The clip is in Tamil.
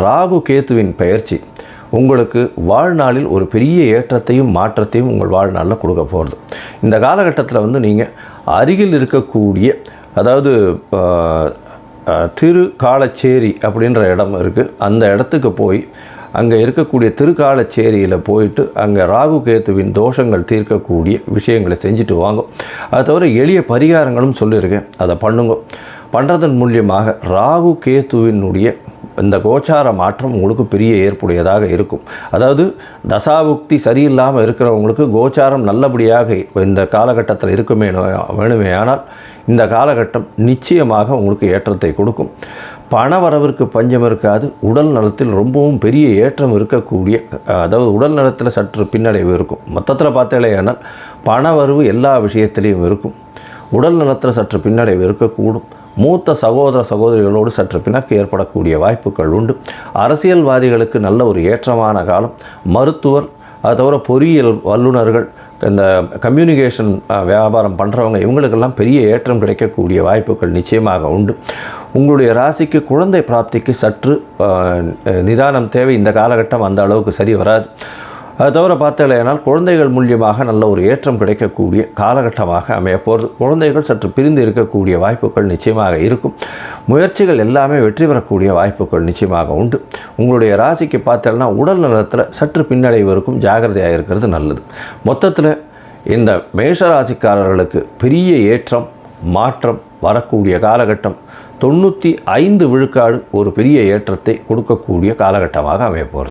ராகு கேத்துவின் பெயர்ச்சி உங்களுக்கு வாழ்நாளில் ஒரு பெரிய ஏற்றத்தையும் மாற்றத்தையும் உங்கள் வாழ்நாளில் கொடுக்க போகிறது. இந்த காலகட்டத்தில் நீங்கள் அருகில் இருக்கக்கூடிய, அதாவது திருக்காலச்சேரி அப்படின்ற இடம் இருக்குது, அந்த இடத்துக்கு போய் அங்கே இருக்கக்கூடிய திருக்காலச்சேரியில் போயிட்டு அங்கே ராகு கேத்துவின் தோஷங்கள் தீர்க்கக்கூடிய விஷயங்களை செஞ்சுட்டு வாங்க. அது தவிர எளிய பரிகாரங்களும் சொல்லியிருக்கேன், அதை பண்ணுங்க. பண்ணுறதன் மூலியமாக ராகு கேத்துவினுடைய இந்த கோச்சார மாற்றம் உங்களுக்கு பெரிய ஏற்புடையதாக இருக்கும். அதாவது தசாபுக்தி சரியில்லாமல் இருக்கிறவங்களுக்கு கோச்சாரம் நல்லபடியாக இந்த காலகட்டத்தில் வேணுமே ஆனால் இந்த காலகட்டம் நிச்சயமாக உங்களுக்கு ஏற்றத்தை கொடுக்கும். பண வரவிற்கு பஞ்சம் இருக்காது. உடல் நலத்தில் ரொம்பவும் பெரிய ஏற்றம் இருக்கக்கூடிய, அதாவது உடல் நலத்தில் சற்று பின்னடைவு இருக்கும். மொத்தத்தில் பார்த்தேனால் பண வரவு எல்லா விஷயத்திலையும் இருக்கும். உடல் நலத்தில் சற்று பின்னடைவு இருக்கக்கூடும். மூத்த சகோதர சகோதரிகளோடு சற்று பிணக்கு ஏற்படக்கூடிய வாய்ப்புகள் உண்டு. அரசியல்வாதிகளுக்கு நல்ல ஒரு ஏற்றமான காலம். மருத்துவர், அது தவிர பொறியியல் வல்லுநர்கள், இந்த கம்யூனிகேஷன் வியாபாரம் பண்ணுறவங்க, இவங்களுக்கெல்லாம் பெரிய ஏற்றம் கிடைக்கக்கூடிய வாய்ப்புகள் நிச்சயமாக உண்டு. உங்களுடைய ராசிக்கு குழந்தை பிராப்திக்கு சற்று நிதானம் தேவை. இந்த காலகட்டம் அந்த அளவுக்கு சரி வராது. அது தவிர பார்த்தலையானால் குழந்தைகள் மூலியமாக நல்ல ஒரு ஏற்றம் கிடைக்கக்கூடிய காலகட்டமாக அமைய போகிறது. குழந்தைகள் சற்று பிரிந்து இருக்கக்கூடிய வாய்ப்புகள் நிச்சயமாக இருக்கும். முயற்சிகள் எல்லாமே வெற்றி பெறக்கூடிய வாய்ப்புகள் நிச்சயமாக உண்டு. உங்களுடைய ராசிக்கு பார்த்தோம்னா உடல் நலத்தில் சற்று பின்னடைவு இருக்கும். ஜாகிரதையாக இருக்கிறது நல்லது. மொத்தத்தில் இந்த மேஷராசிக்காரர்களுக்கு பெரிய ஏற்றம் மாற்றம் வரக்கூடிய காலகட்டம் 95% ஒரு பெரிய ஏற்றத்தை கொடுக்கக்கூடிய காலகட்டமாக அமைய போகிறது.